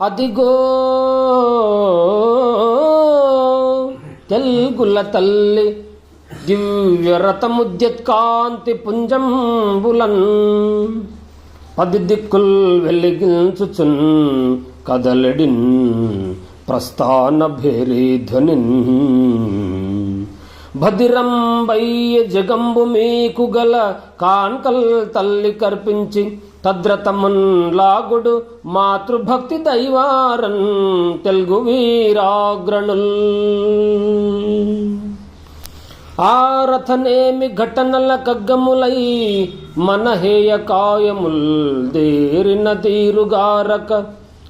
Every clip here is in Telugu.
అదిగో తెలుగుల తల్లి దివ్యరథముద్యత్కాంతి పుంజంబులన్ పది దిక్కుల్ వెలిగించుచున్ కదలడిన్ ప్రస్థాన భేరీ ధ్వనిన్ భదిరంబయ్య జగంబు మీకు గల కాన్కల్ తల్లి కర్పించి తద్రతమున్ లాగుడు మాతృభక్తి దైవారన్ తెలుగు వీరాగ్రణుల్ ఆరథనేమి ఘటనల కగ్గములై మనహేయ కాయముల్ దేరిన తీరుగారక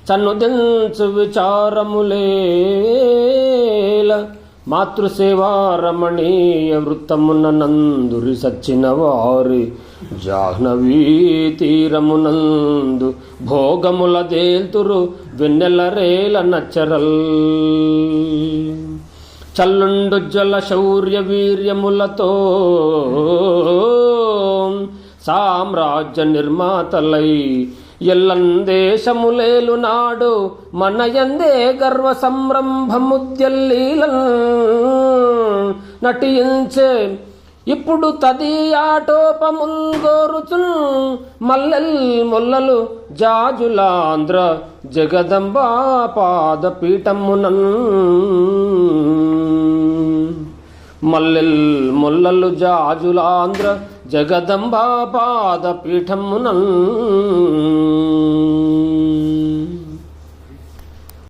చన్నుదెంచు విచారములేల మాతృసేవారమణీయ వృత్తమున నందురి సచ్చిన వారి జాహ్నవీ తీరమునందు భోగముల దేల్తురు వెన్నెల రేల నచ్చరల్ చల్లుండుజ్వల శౌర్య వీర్యములతో సామ్రాజ్య నిర్మాతలై ఎల్లందేశములేలు నాడు మనయందే గర్వ సంరంభముద్యల్లీలన్ నటించే ఇప్పుడు తదీయాటోపముల్ గోరుచున్ మల్లెల్ మొల్లలు జాజులాంధ్ర జగదంబా పాదపీఠమునన్ మల్లెల్ మొల్లలు జాజులాంధ్ర జగదంబా పాదపీఠమునన్